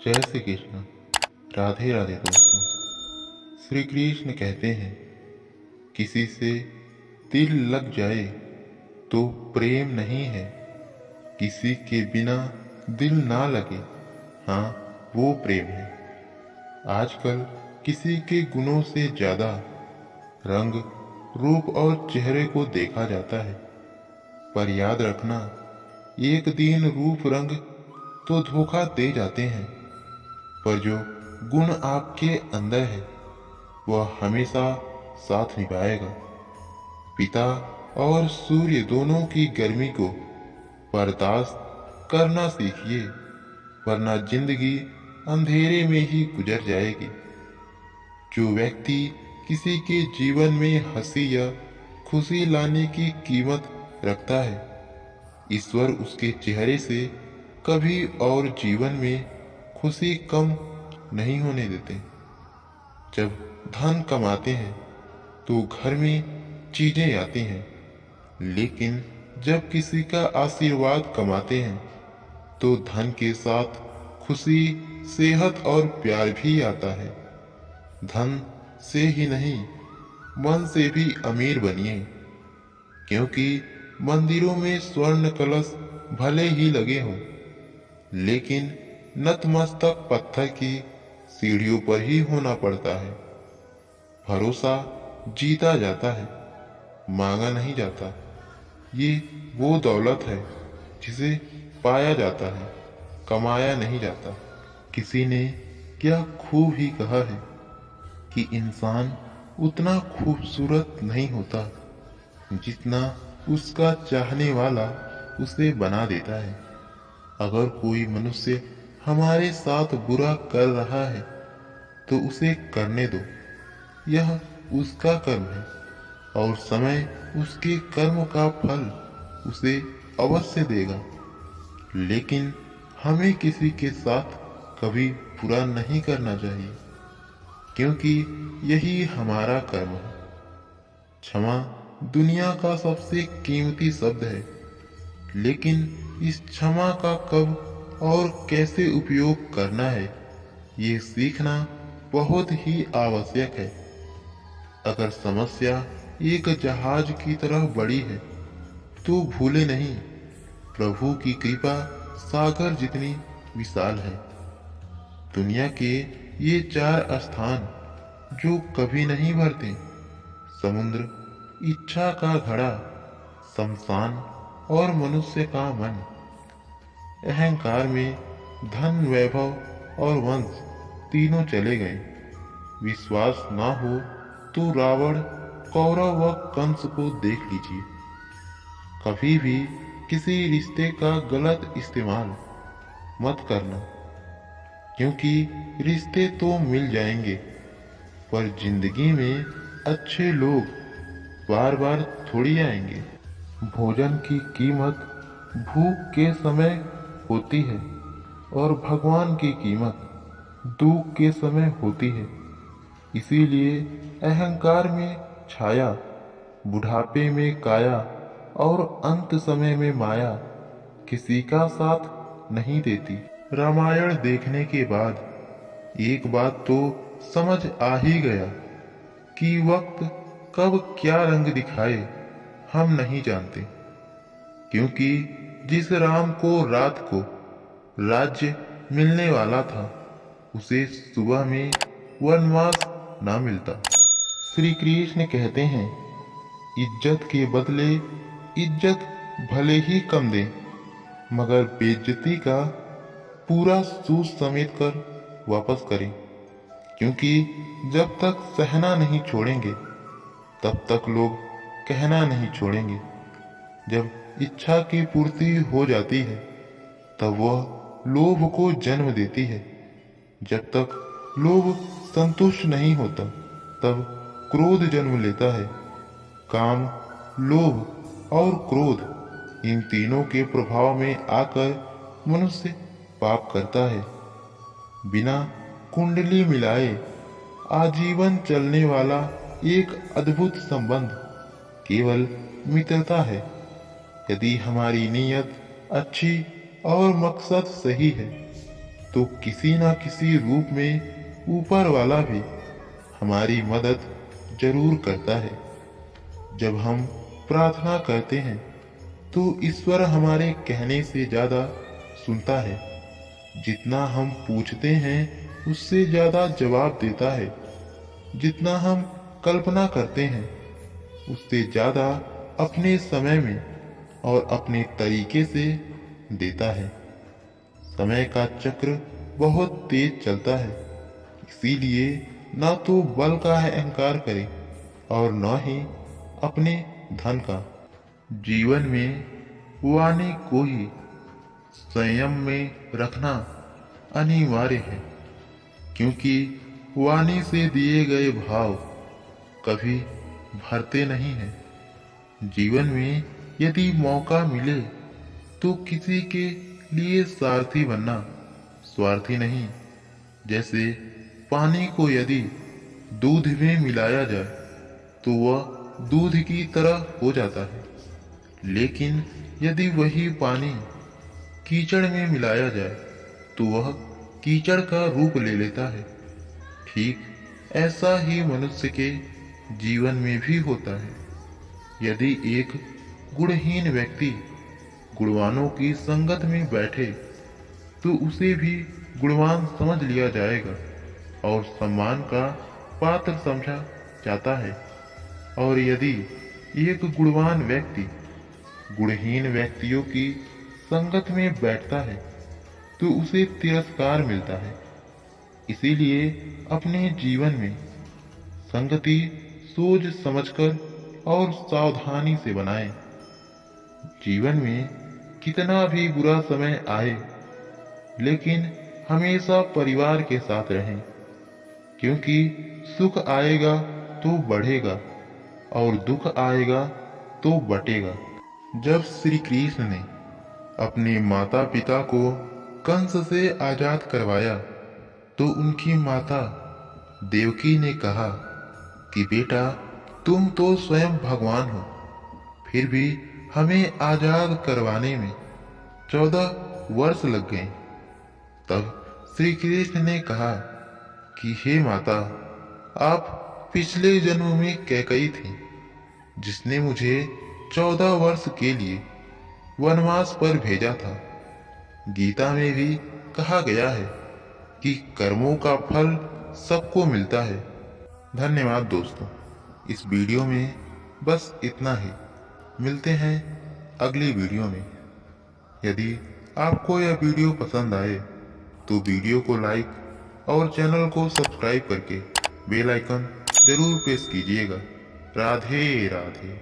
जय श्री कृष्ण। राधे राधे दोस्तों। श्री कृष्ण कहते हैं, किसी से दिल लग जाए तो प्रेम नहीं है, किसी के बिना दिल ना लगे, हाँ वो प्रेम है। आजकल किसी के गुणों से ज्यादा रंग, रूप और चेहरे को देखा जाता है। पर याद रखना, एक दिन रूप रंग तो धोखा दे जाते हैं, पर जो गुण आपके अंदर है वह हमेशा साथ निभाएगा। पिता और सूर्य दोनों की गर्मी को बर्दाश्त करना सीखिए, वरना जिंदगी अंधेरे में ही गुजर जाएगी। जो व्यक्ति किसी के जीवन में हंसी या खुशी लाने की कीमत रखता है, ईश्वर उसके चेहरे से कभी और जीवन में खुशी कम नहीं होने देते। जब धन कमाते हैं तो घर में चीजें आती हैं, लेकिन जब किसी का आशीर्वाद कमाते हैं तो धन के साथ खुशी, सेहत और प्यार भी आता है। धन से ही नहीं, मन से भी अमीर बनिए, क्योंकि मंदिरों में स्वर्ण कलश भले ही लगे हों, लेकिन नतमस्तक पत्थर की सीढ़ियों पर ही होना पड़ता है। भरोसा जीता जाता है, मांगा नहीं जाता। ये वो दौलत है जिसे पाया जाता है, कमाया नहीं जाता। किसी ने क्या खूब ही कहा है कि इंसान उतना खूबसूरत नहीं होता जितना उसका चाहने वाला उसे बना देता है। अगर कोई मनुष्य हमारे साथ बुरा कर रहा है तो उसे करने दो, यह उसका कर्म है और समय उसके कर्म का फल उसे अवश्य देगा। लेकिन हमें किसी के साथ कभी बुरा नहीं करना चाहिए, क्योंकि यही हमारा कर्म है। क्षमा दुनिया का सबसे कीमती शब्द है, लेकिन इस क्षमा का कब और कैसे उपयोग करना है, ये सीखना बहुत ही आवश्यक है। अगर समस्या एक जहाज की तरह बड़ी है तो भूले नहीं, प्रभु की कृपा सागर जितनी विशाल है। दुनिया के ये 4 स्थान जो कभी नहीं भरते, समुद्र, इच्छा का घड़ा, शमशान और मनुष्य का मन। अहंकार में धन, वैभव और वंश तीनों चले गए। विश्वास ना हो तो रावण, कौरव व कंस को देख लीजिए। कभी भी किसी रिश्ते का गलत इस्तेमाल मत करना, क्योंकि रिश्ते तो मिल जाएंगे, पर जिंदगी में अच्छे लोग बार बार थोड़ी आएंगे। भोजन की कीमत भूख के समय होती है और भगवान की कीमत दुख के समय होती है। इसीलिए अहंकार में छाया, बुढ़ापे में काया और अंत समय में माया किसी का साथ नहीं देती। रामायण देखने के बाद एक बात तो समझ आ ही गया कि वक्त कब क्या रंग दिखाए हम नहीं जानते, क्योंकि जिस राम को रात को राज्य मिलने वाला था, उसे सुबह में वनवास ना मिलता। श्री कृष्ण कहते हैं, इज्जत के बदले इज्जत भले ही कम दे, मगर बेइज्जती का पूरा सूद समेट कर वापस करें, क्योंकि जब तक सहना नहीं छोड़ेंगे तब तक लोग कहना नहीं छोड़ेंगे। जब इच्छा की पूर्ति हो जाती है तब वह लोभ को जन्म देती है। जब तक लोभ संतुष्ट नहीं होता तब क्रोध जन्म लेता है। काम, लोभ और क्रोध, इन तीनों के प्रभाव में आकर मनुष्य पाप करता है। बिना कुंडली मिलाए आजीवन चलने वाला एक अद्भुत संबंध केवल मित्रता है। यदि हमारी नीयत अच्छी और मकसद सही है तो किसी न किसी रूप में ऊपर वाला भी हमारी मदद जरूर करता है। जब हम प्रार्थना करते हैं तो ईश्वर हमारे कहने से ज़्यादा सुनता है। जितना हम पूछते हैं उससे ज़्यादा जवाब देता है। जितना हम कल्पना करते हैं उससे ज़्यादा अपने समय में और अपने तरीके से देता है। समय का चक्र बहुत तेज चलता है, इसीलिए ना तो बल का अहंकार करें और न ही अपने धन का। जीवन में वाणी को ही संयम में रखना अनिवार्य है, क्योंकि वाणी से दिए गए भाव कभी भरते नहीं हैं। जीवन में यदि मौका मिले तो किसी के लिए सारथी बनना, स्वार्थी नहीं। जैसे पानी को यदि दूध में मिलाया जाए तो वह दूध की तरह हो जाता है, लेकिन यदि वही पानी कीचड़ में मिलाया जाए तो वह कीचड़ का रूप ले लेता है। ठीक ऐसा ही मनुष्य के जीवन में भी होता है। यदि एक गुणहीन व्यक्ति गुणवानों की संगत में बैठे तो उसे भी गुणवान समझ लिया जाएगा और सम्मान का पात्र समझा जाता है। और यदि एक गुणवान व्यक्ति गुणहीन व्यक्तियों की संगत में बैठता है तो उसे तिरस्कार मिलता है। इसीलिए अपने जीवन में संगति सोच समझकर और सावधानी से बनाएं। जीवन में कितना भी बुरा समय आए, लेकिन हमेशा परिवार के साथ रहें, क्योंकि सुख आएगा तो बढ़ेगा और दुख आएगा तो बटेगा। जब श्री कृष्ण ने अपने माता पिता को कंस से आजाद करवाया तो उनकी माता देवकी ने कहा कि बेटा, तुम तो स्वयं भगवान हो, फिर भी हमें आजाद करवाने में 14 वर्ष लग गए। तब श्री कृष्ण ने कहा कि हे माता, आप पिछले जन्म में कैकेयी थी, जिसने मुझे 14 वर्ष के लिए वनवास पर भेजा था। गीता में भी कहा गया है कि कर्मों का फल सबको मिलता है। धन्यवाद दोस्तों, इस वीडियो में बस इतना ही। मिलते हैं अगली वीडियो में। यदि आपको यह वीडियो पसंद आए तो वीडियो को लाइक और चैनल को सब्सक्राइब करके बेल आइकन जरूर प्रेस कीजिएगा। राधे राधे।